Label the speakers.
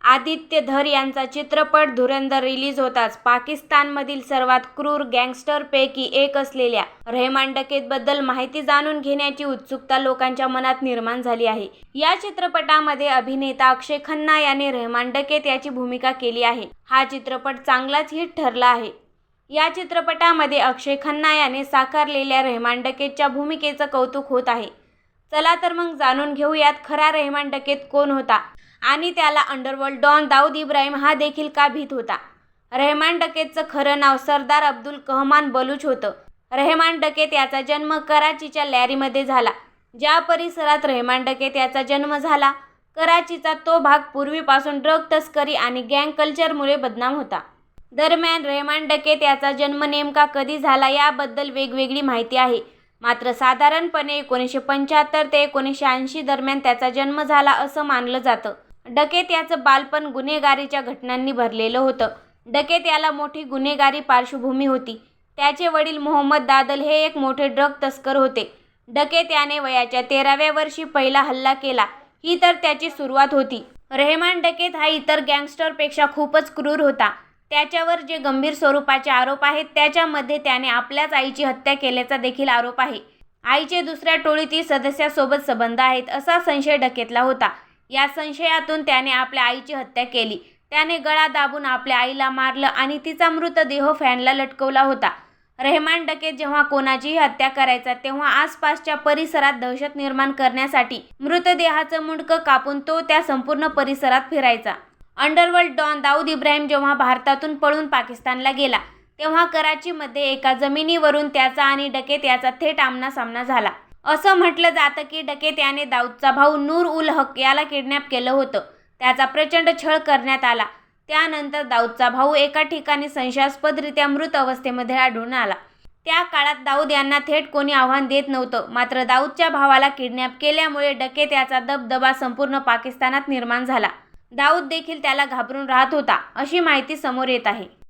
Speaker 1: आदित्य धर यांचा चित्रपट धुरंधर रिलीज होताच पाकिस्तानमधील सर्वात क्रूर गँगस्टरपैकी एक असलेल्या रहमान डकेतबद्दल माहिती जाणून घेण्याची उत्सुकता लोकांच्या मनात निर्माण झाली आहे. या चित्रपटामध्ये अभिनेता अक्षय खन्ना याने रहमान डकेत याची भूमिका केली आहे. हा चित्रपट चांगलाच हिट ठरला आहे. या चित्रपटामध्ये अक्षय खन्ना याने साकारलेल्या रहमान डकेतच्या भूमिकेचं कौतुक होत आहे. चला तर मग जाणून घेऊयात खरा रहमान डकेत कोण होता आणि त्याला अंडरवर्ल्ड डॉन दाऊद इब्राहिम हा देखील का भीत होता. रहमान डकेतचं खरं नाव सरदार अब्दुल कहमान बलूच होतं. रहमान डकेत याचा जन्म कराचीच्या लॅरीमध्ये झाला. ज्या परिसरात रहमान डकेत याचा जन्म झाला, कराचीचा तो भाग पूर्वीपासून ड्रग तस्करी आणि गँग कल्चरमुळे बदनाम होता. दरम्यान रहमान डकेत याचा जन्म नेमका कधी झाला याबद्दल वेगवेगळी माहिती आहे. मात्र साधारणपणे 1975 ते 1980 दरम्यान त्याचा जन्म झाला असं मानलं जातं. डकेत याचं बालपण गुन्हेगारीच्या घटनांनी भरलेलं होतं. डकेत याला मोठी गुन्हेगारी पार्श्वभूमी होती. त्याचे वडील मोहम्मद दादल हे एक मोठे ड्रग तस्कर होते. डकेत याने वयाच्या 13व्या वर्षी पहिला हल्ला केला. ही तर त्याची सुरुवात होती. रहमान डकेत हा इतर गँगस्टरपेक्षा खूपच क्रूर होता. त्याच्यावर जे गंभीर स्वरूपाचे आरोप आहेत त्याच्यामध्ये त्याने आपल्याच आईची हत्या केल्याचा देखील आरोप आहे. आईचे दुसऱ्या टोळीतील सदस्यासोबत संबंध आहेत असा संशय डकेतला होता. या संशयातून त्याने आपल्या आईची हत्या केली. त्याने गळा दाबून आपल्या आईला मारलं आणि तिचा मृतदेह फॅनला लटकवला होता. रहमान डकेत जेव्हा कोणाचीही हत्या करायचा तेव्हा आसपासच्या परिसरात दहशत निर्माण करण्यासाठी मृतदेहाचं मुंडकं कापून तो त्या संपूर्ण परिसरात फिरायचा. अंडरवर्ल्ड डॉन दाऊद इब्राहिम जेव्हा भारतातून पळून पाकिस्तानला गेला तेव्हा कराचीमध्ये एका जमिनीवरून त्याचा आणि डकेत याचा थेट आमनासामना झाला. असं म्हटलं जातं की डकेत याने दाऊदचा भाऊ नूर उल हक याला किडनॅप केलं होतं. त्याचा प्रचंड छळ करण्यात आला. त्यानंतर दाऊदचा भाऊ एका ठिकाणी संशयास्पदरित्या मृत अवस्थेमध्ये आढळून आला. त्या काळात दाऊद यांना थेट कोणी आव्हान देत नव्हतं. मात्र दाऊदच्या भावाला किडनॅप केल्यामुळे डकेत याचा दबदबा संपूर्ण पाकिस्तानात निर्माण झाला. दाऊद देखील त्याला घाबरून राहत होता अशी माहिती समोर येत आहे.